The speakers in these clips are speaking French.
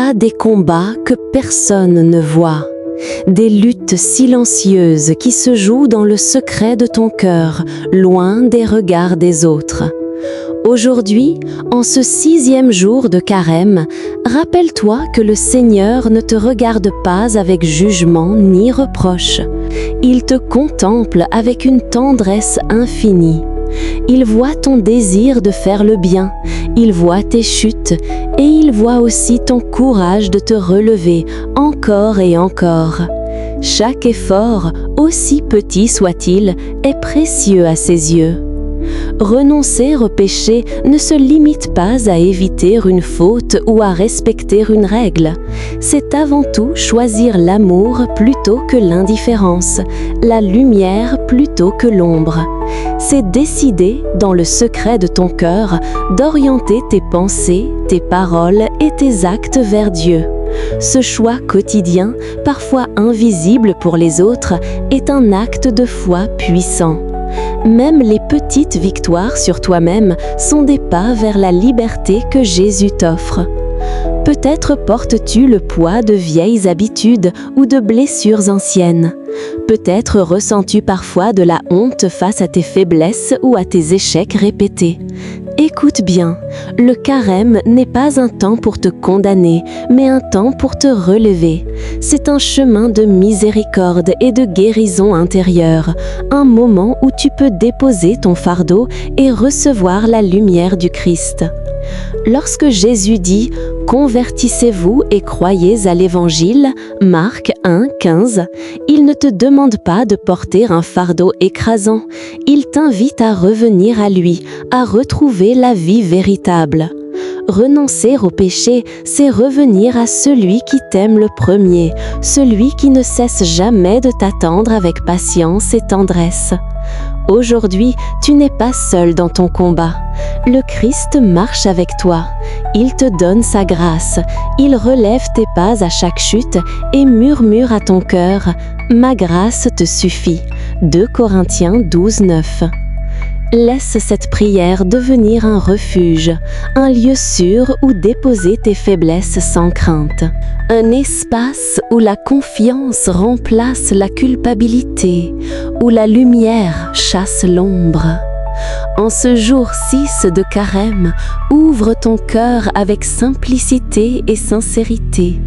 a des combats que personne ne voit, des luttes silencieuses qui se jouent dans le secret de ton cœur, loin des regards des autres. Aujourd'hui, en ce 6e jour de Carême, rappelle-toi que le Seigneur ne te regarde pas avec jugement ni reproche. Il te contemple avec une tendresse infinie. Il voit ton désir de faire le bien, il voit tes chutes et il voit aussi ton courage de te relever encore et encore. Chaque effort, aussi petit soit-il, est précieux à ses yeux. Renoncer au péché ne se limite pas à éviter une faute ou à respecter une règle. C'est avant tout choisir l'amour plutôt que l'indifférence, la lumière plutôt que l'ombre. C'est décider, dans le secret de ton cœur, d'orienter tes pensées, tes paroles et tes actes vers Dieu. Ce choix quotidien, parfois invisible pour les autres, est un acte de foi puissant. Même les petites victoires sur toi-même sont des pas vers la liberté que Jésus t'offre. Peut-être portes-tu le poids de vieilles habitudes ou de blessures anciennes. Peut-être ressens-tu parfois de la honte face à tes faiblesses ou à tes échecs répétés. Écoute bien, le carême n'est pas un temps pour te condamner, mais un temps pour te relever. C'est un chemin de miséricorde et de guérison intérieure, un moment où tu peux déposer ton fardeau et recevoir la lumière du Christ. Lorsque Jésus dit « Convertissez-vous et croyez à l'Évangile » Marc 1, 15, il ne te demande pas de porter un fardeau écrasant. Il t'invite à revenir à lui, à retrouver la vie véritable. Renoncer au péché, c'est revenir à celui qui t'aime le premier, celui qui ne cesse jamais de t'attendre avec patience et tendresse. Aujourd'hui, tu n'es pas seul dans ton combat. Le Christ marche avec toi. Il te donne sa grâce. Il relève tes pas à chaque chute et murmure à ton cœur « Ma grâce te suffit » 2 Corinthiens 12, 9. Laisse cette prière devenir un refuge, un lieu sûr où déposer tes faiblesses sans crainte. Un espace où la confiance remplace la culpabilité, où la lumière chasse l'ombre. En ce jour 6 de Carême, ouvre ton cœur avec simplicité et sincérité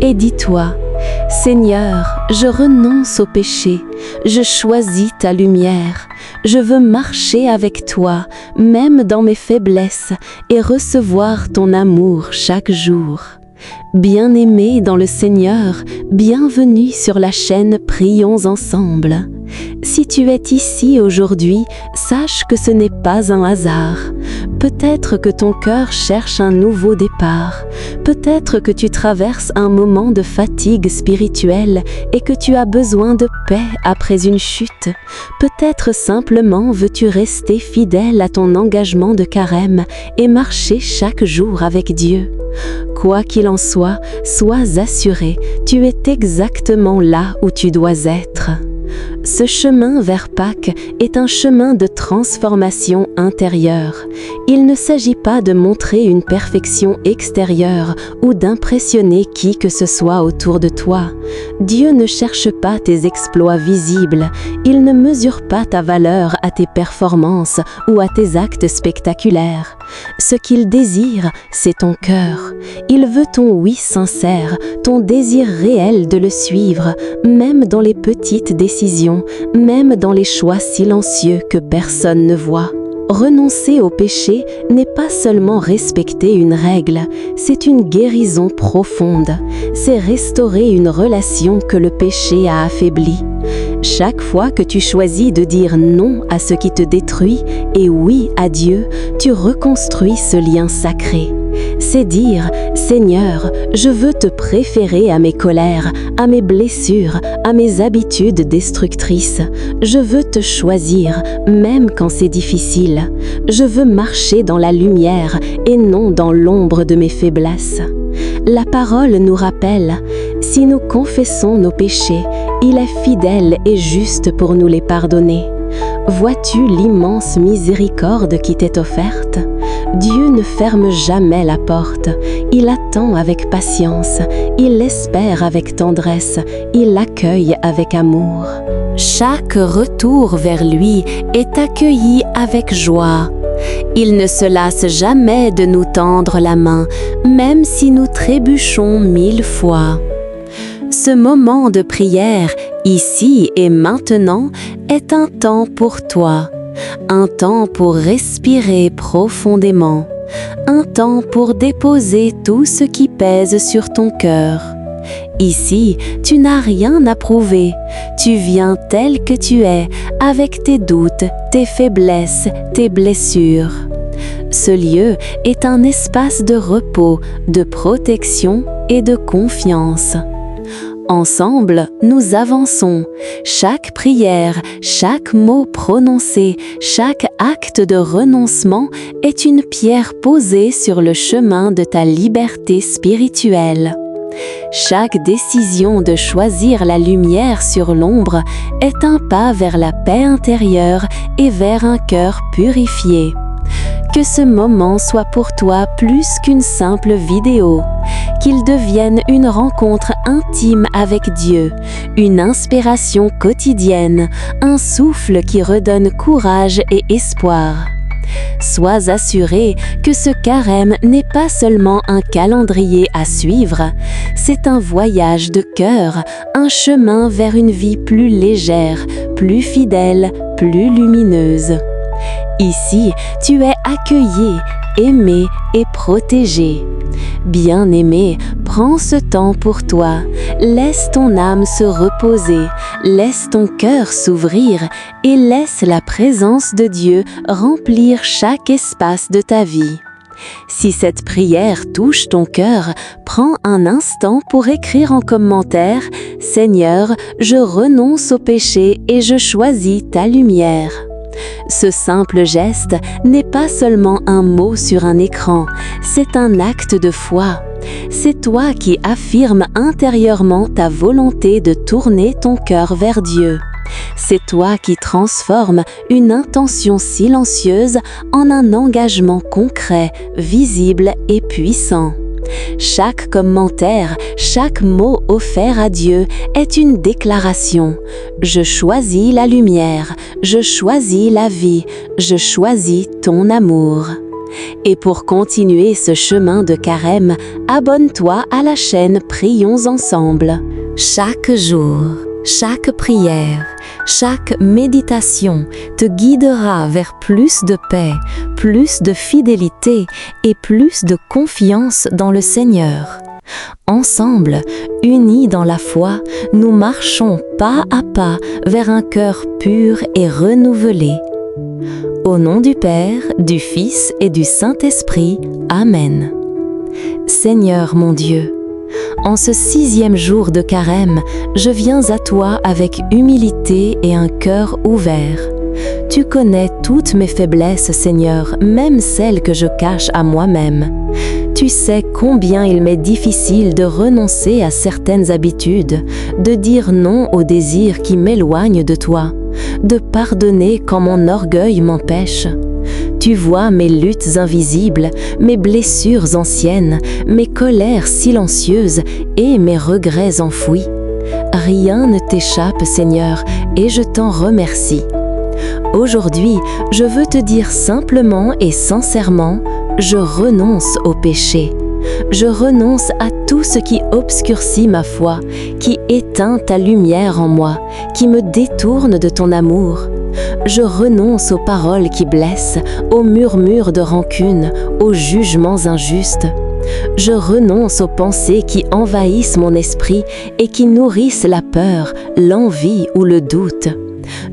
et dis-toi « Seigneur, je renonce au péché, je choisis ta lumière, je veux marcher avec toi, même dans mes faiblesses, et recevoir ton amour chaque jour. » Bien-aimé dans le Seigneur, bienvenue sur la chaîne Prions ensemble. Si tu es ici aujourd'hui, sache que ce n'est pas un hasard. Peut-être que ton cœur cherche un nouveau départ. Peut-être que tu traverses un moment de fatigue spirituelle et que tu as besoin de paix après une chute. Peut-être simplement veux-tu rester fidèle à ton engagement de carême et marcher chaque jour avec Dieu. Quoi qu'il en soit, sois assuré, tu es exactement là où tu dois être. Ce chemin vers Pâques est un chemin de transformation intérieure. Il ne s'agit pas de montrer une perfection extérieure ou d'impressionner qui que ce soit autour de toi. Dieu ne cherche pas tes exploits visibles. Il ne mesure pas ta valeur à tes performances ou à tes actes spectaculaires. Ce qu'il désire, c'est ton cœur. Il veut ton oui sincère, ton désir réel de le suivre, même dans les petites décisions, même dans les choix silencieux que personne ne voit. Renoncer au péché n'est pas seulement respecter une règle, c'est une guérison profonde. C'est restaurer une relation que le péché a affaiblie. Chaque fois que tu choisis de dire non à ce qui te détruit et oui à Dieu, tu reconstruis ce lien sacré. C'est dire « Seigneur, je veux te préférer à mes colères, à mes blessures, à mes habitudes destructrices. Je veux te choisir, même quand c'est difficile. Je veux marcher dans la lumière et non dans l'ombre de mes faiblesses. » La parole nous rappelle « Si nous confessons nos péchés, il est fidèle et juste pour nous les pardonner. » Vois-tu l'immense miséricorde qui t'est offerte? Dieu ne ferme jamais la porte. Il attend avec patience, il espère avec tendresse, il l'accueille avec amour. Chaque retour vers lui est accueilli avec joie. Il ne se lasse jamais de nous tendre la main, même si nous trébuchons 1000 fois. Ce moment de prière, ici et maintenant, est un temps pour toi, un temps pour respirer profondément, un temps pour déposer tout ce qui pèse sur ton cœur. Ici, tu n'as rien à prouver, tu viens tel que tu es, avec tes doutes, tes faiblesses, tes blessures. Ce lieu est un espace de repos, de protection et de confiance. Ensemble, nous avançons. Chaque prière, chaque mot prononcé, chaque acte de renoncement est une pierre posée sur le chemin de ta liberté spirituelle. Chaque décision de choisir la lumière sur l'ombre est un pas vers la paix intérieure et vers un cœur purifié. Que ce moment soit pour toi plus qu'une simple vidéo, qu'il devienne une rencontre intime avec Dieu, une inspiration quotidienne, un souffle qui redonne courage et espoir. Sois assuré que ce carême n'est pas seulement un calendrier à suivre, c'est un voyage de cœur, un chemin vers une vie plus légère, plus fidèle, plus lumineuse. Ici, tu es accueilli, aimé et protégé. Bien-aimé, prends ce temps pour toi, laisse ton âme se reposer, laisse ton cœur s'ouvrir et laisse la présence de Dieu remplir chaque espace de ta vie. Si cette prière touche ton cœur, prends un instant pour écrire en commentaire « Seigneur, je renonce au péché et je choisis ta lumière ». Ce simple geste n'est pas seulement un mot sur un écran, c'est un acte de foi. C'est toi qui affirmes intérieurement ta volonté de tourner ton cœur vers Dieu. C'est toi qui transformes une intention silencieuse en un engagement concret, visible et puissant. Chaque commentaire, chaque mot offert à Dieu est une déclaration. Je choisis la lumière, je choisis la vie, je choisis ton amour. Et pour continuer ce chemin de carême, abonne-toi à la chaîne Prions ensemble. Chaque jour, chaque prière, chaque méditation te guidera vers plus de paix, plus de fidélité et plus de confiance dans le Seigneur. Ensemble, unis dans la foi, nous marchons pas à pas vers un cœur pur et renouvelé. Au nom du Père, du Fils et du Saint-Esprit. Amen. Seigneur mon Dieu, en ce 6e jour de carême, je viens à toi avec humilité et un cœur ouvert. Tu connais toutes mes faiblesses, Seigneur, même celles que je cache à moi-même. Tu sais combien il m'est difficile de renoncer à certaines habitudes, de dire non aux désirs qui m'éloignent de toi, de pardonner quand mon orgueil m'empêche. Tu vois mes luttes invisibles, mes blessures anciennes, mes colères silencieuses et mes regrets enfouis. Rien ne t'échappe, Seigneur, et je t'en remercie. Aujourd'hui, je veux te dire simplement et sincèrement, je renonce au péché. Je renonce à tout ce qui obscurcit ma foi, qui éteint ta lumière en moi, qui me détourne de ton amour. Je renonce aux paroles qui blessent, aux murmures de rancune, aux jugements injustes. Je renonce aux pensées qui envahissent mon esprit et qui nourrissent la peur, l'envie ou le doute.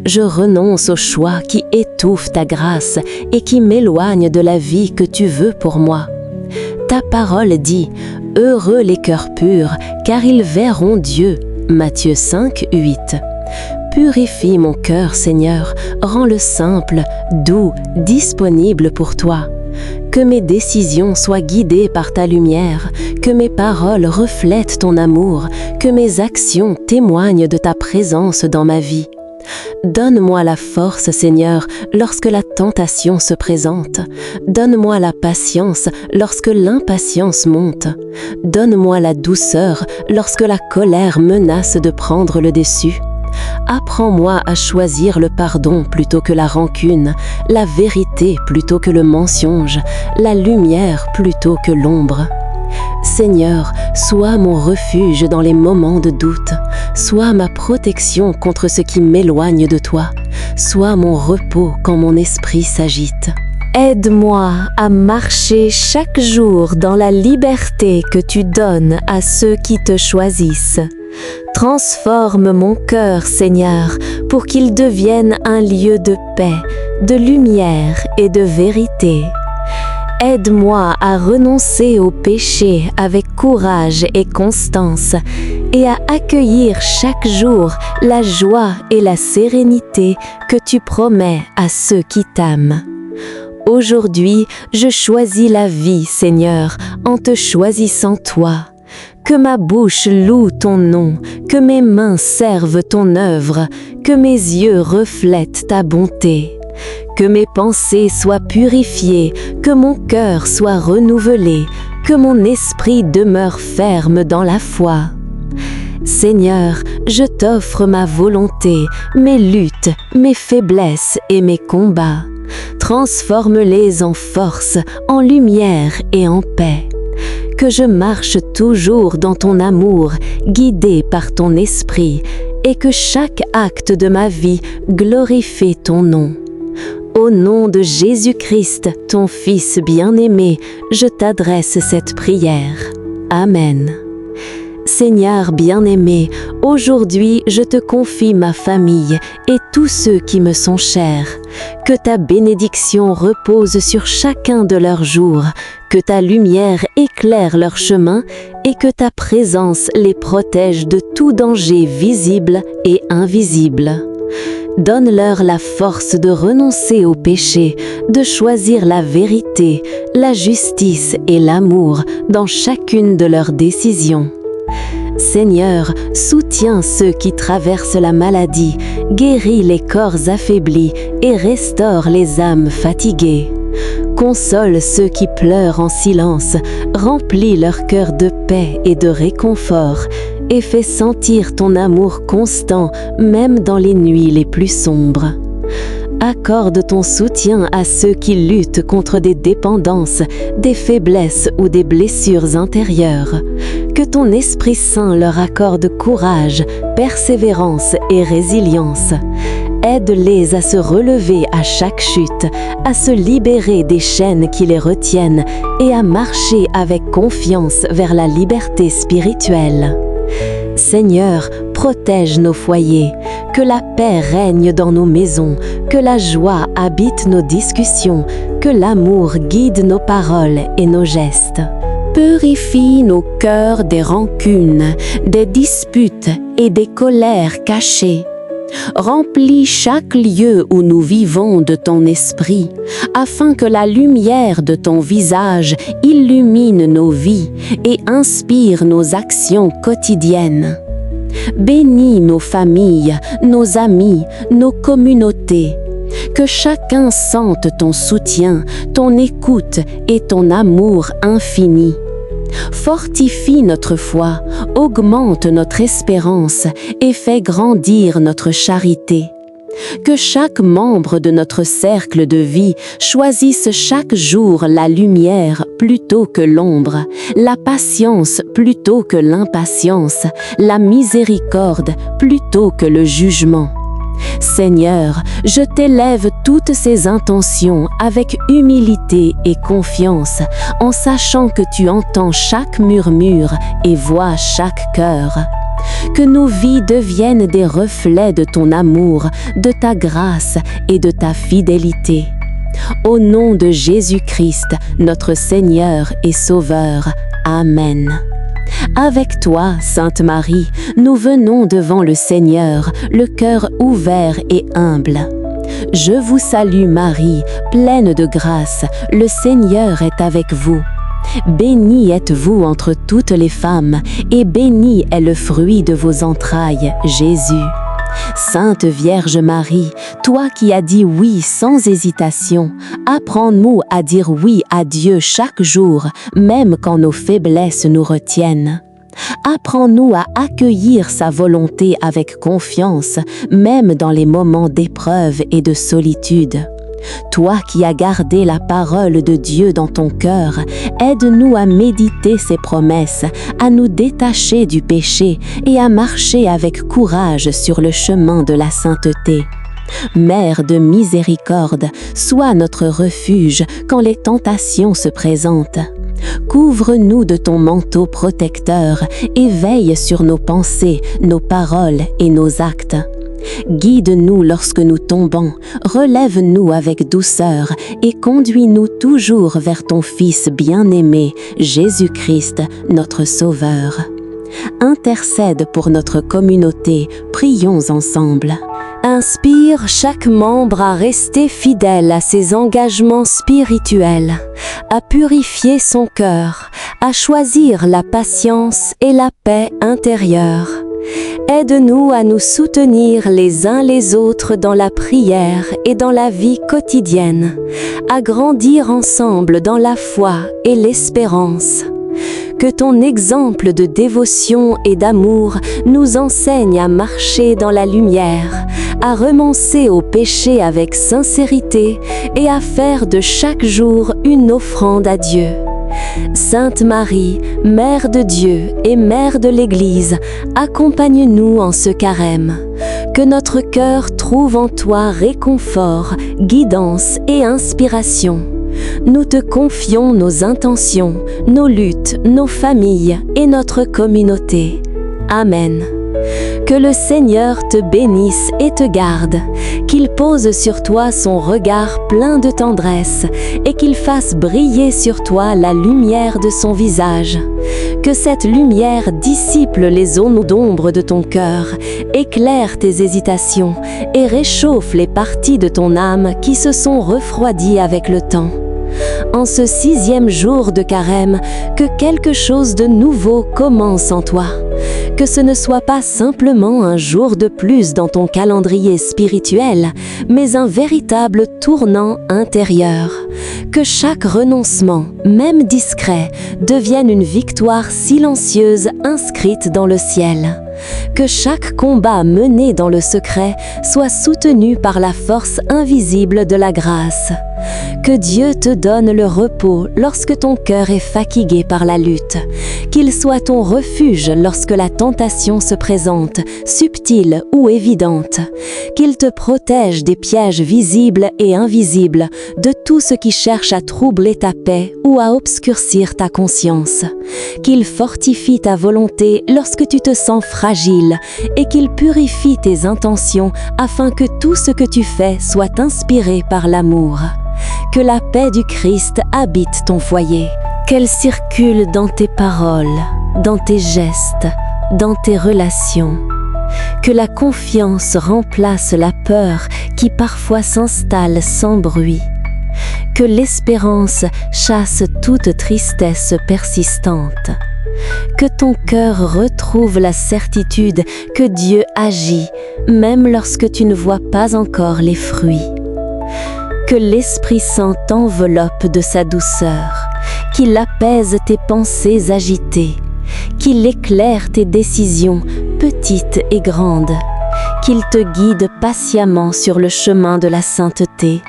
Je renonce aux choix qui étouffent ta grâce et qui m'éloignent de la vie que tu veux pour moi. Ta parole dit « Heureux les cœurs purs, car ils verront Dieu » Matthieu 5, 8. Purifie mon cœur, Seigneur, rends-le simple, doux, disponible pour toi. Que mes décisions soient guidées par ta lumière, que mes paroles reflètent ton amour, que mes actions témoignent de ta présence dans ma vie. Donne-moi la force, Seigneur, lorsque la tentation se présente. Donne-moi la patience lorsque l'impatience monte. Donne-moi la douceur lorsque la colère menace de prendre le dessus. Apprends-moi à choisir le pardon plutôt que la rancune, la vérité plutôt que le mensonge, la lumière plutôt que l'ombre. Seigneur, sois mon refuge dans les moments de doute, sois ma protection contre ce qui m'éloigne de toi, sois mon repos quand mon esprit s'agite. Aide-moi à marcher chaque jour dans la liberté que tu donnes à ceux qui te choisissent. Transforme mon cœur, Seigneur, pour qu'il devienne un lieu de paix, de lumière et de vérité. Aide-moi à renoncer au péché avec courage et constance et à accueillir chaque jour la joie et la sérénité que tu promets à ceux qui t'aiment. Aujourd'hui, je choisis la vie, Seigneur, en te choisissant toi. Que ma bouche loue ton nom, que mes mains servent ton œuvre, que mes yeux reflètent ta bonté. Que mes pensées soient purifiées, que mon cœur soit renouvelé, que mon esprit demeure ferme dans la foi. Seigneur, je t'offre ma volonté, mes luttes, mes faiblesses et mes combats. Transforme-les en force, en lumière et en paix. Que je marche toujours dans ton amour, guidé par ton esprit, et que chaque acte de ma vie glorifie ton nom. Au nom de Jésus-Christ, ton Fils bien-aimé, je t'adresse cette prière. Amen. Seigneur bien-aimé, aujourd'hui je te confie ma famille et tous ceux qui me sont chers. Que ta bénédiction repose sur chacun de leurs jours, que ta lumière éclaire leur chemin et que ta présence les protège de tout danger visible et invisible. Donne-leur la force de renoncer au péché, de choisir la vérité, la justice et l'amour dans chacune de leurs décisions. Seigneur, soutiens ceux qui traversent la maladie, guéris les corps affaiblis et restaure les âmes fatiguées. Console ceux qui pleurent en silence, remplis leur cœur de paix et de réconfort, et fais sentir ton amour constant même dans les nuits les plus sombres. Accorde ton soutien à ceux qui luttent contre des dépendances, des faiblesses ou des blessures intérieures. Que ton Esprit Saint leur accorde courage, persévérance et résilience. Aide-les à se relever à chaque chute, à se libérer des chaînes qui les retiennent et à marcher avec confiance vers la liberté spirituelle. Seigneur, protège nos foyers, que la paix règne dans nos maisons, que la joie habite nos discussions, que l'amour guide nos paroles et nos gestes. Purifie nos cœurs des rancunes, des disputes et des colères cachées. Remplis chaque lieu où nous vivons de ton esprit, afin que la lumière de ton visage illumine nos vies et inspire nos actions quotidiennes. Bénis nos familles, nos amis, nos communautés. Que chacun sente ton soutien, ton écoute et ton amour infini. Fortifie notre foi, augmente notre espérance et fais grandir notre charité. Que chaque membre de notre cercle de vie choisisse chaque jour la lumière plutôt que l'ombre, la patience plutôt que l'impatience, la miséricorde plutôt que le jugement. Seigneur, je t'élève toutes ces intentions avec humilité et confiance, en sachant que tu entends chaque murmure et vois chaque cœur. Que nos vies deviennent des reflets de ton amour, de ta grâce et de ta fidélité. Au nom de Jésus-Christ, notre Seigneur et Sauveur. Amen. Avec toi, Sainte Marie, nous venons devant le Seigneur, le cœur ouvert et humble. Je vous salue Marie, pleine de grâce, le Seigneur est avec vous. Bénie êtes-vous entre toutes les femmes, et béni est le fruit de vos entrailles, Jésus. Sainte Vierge Marie, toi qui as dit oui sans hésitation, apprends-nous à dire oui à Dieu chaque jour, même quand nos faiblesses nous retiennent. Apprends-nous à accueillir sa volonté avec confiance, même dans les moments d'épreuve et de solitude. Toi qui as gardé la parole de Dieu dans ton cœur, aide-nous à méditer ses promesses, à nous détacher du péché et à marcher avec courage sur le chemin de la sainteté. Mère de miséricorde, sois notre refuge quand les tentations se présentent. Couvre-nous de ton manteau protecteur et veille sur nos pensées, nos paroles et nos actes. Guide-nous lorsque nous tombons, relève-nous avec douceur et conduis-nous toujours vers ton Fils bien-aimé, Jésus-Christ, notre Sauveur. Intercède pour notre communauté, prions ensemble. Inspire chaque membre à rester fidèle à ses engagements spirituels, à purifier son cœur, à choisir la patience et la paix intérieure. Aide-nous à nous soutenir les uns les autres dans la prière et dans la vie quotidienne, à grandir ensemble dans la foi et l'espérance. Que ton exemple de dévotion et d'amour nous enseigne à marcher dans la lumière, à renoncer au péché avec sincérité et à faire de chaque jour une offrande à Dieu. Sainte Marie, Mère de Dieu et Mère de l'Église, accompagne-nous en ce carême. Que notre cœur trouve en toi réconfort, guidance et inspiration. Nous te confions nos intentions, nos luttes, nos familles et notre communauté. Amen. Que le Seigneur te bénisse et te garde, qu'il pose sur toi son regard plein de tendresse et qu'il fasse briller sur toi la lumière de son visage. Que cette lumière dissipe les zones d'ombre de ton cœur, éclaire tes hésitations et réchauffe les parties de ton âme qui se sont refroidies avec le temps. En ce 6e jour de carême, que quelque chose de nouveau commence en toi. Que ce ne soit pas simplement un jour de plus dans ton calendrier spirituel, mais un véritable tournant intérieur. Que chaque renoncement, même discret, devienne une victoire silencieuse inscrite dans le ciel. Que chaque combat mené dans le secret soit soutenu par la force invisible de la grâce. Que Dieu te donne le repos lorsque ton cœur est fatigué par la lutte. Qu'il soit ton refuge lorsque la tentation se présente, subtile ou évidente. Qu'il te protège des pièges visibles et invisibles, de tout ce qui cherche à troubler ta paix ou à obscurcir ta conscience. Qu'il fortifie ta volonté lorsque tu te sens fragile et qu'il purifie tes intentions afin que tout ce que tu fais soit inspiré par l'amour. Que la paix du Christ habite ton foyer, qu'elle circule dans tes paroles, dans tes gestes, dans tes relations. Que la confiance remplace la peur qui parfois s'installe sans bruit. Que l'espérance chasse toute tristesse persistante. Que ton cœur retrouve la certitude que Dieu agit, même lorsque tu ne vois pas encore les fruits. Que l'Esprit Saint t'enveloppe de sa douceur, qu'il apaise tes pensées agitées, qu'il éclaire tes décisions petites et grandes, qu'il te guide patiemment sur le chemin de la sainteté,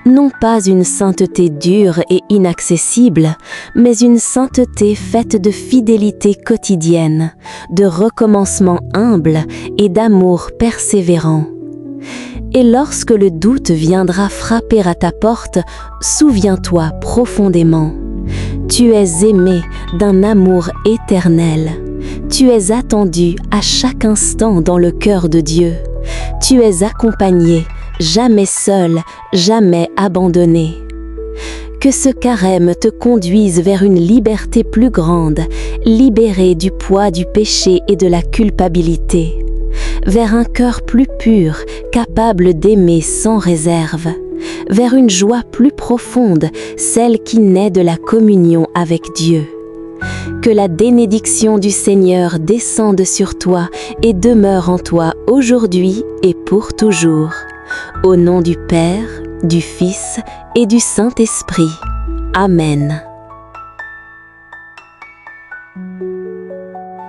non pas une sainteté dure et inaccessible, mais une sainteté faite de fidélité quotidienne, de recommencement humble et d'amour persévérant. Et lorsque le doute viendra frapper à ta porte, souviens-toi profondément. Tu es aimé d'un amour éternel. Tu es attendu à chaque instant dans le cœur de Dieu. Tu es accompagné, jamais seul, jamais abandonné. Que ce carême te conduise vers une liberté plus grande, libérée du poids du péché et de la culpabilité. Vers un cœur plus pur, capable d'aimer sans réserve, vers une joie plus profonde, celle qui naît de la communion avec Dieu. Que la bénédiction du Seigneur descende sur toi et demeure en toi aujourd'hui et pour toujours. Au nom du Père, du Fils et du Saint-Esprit. Amen.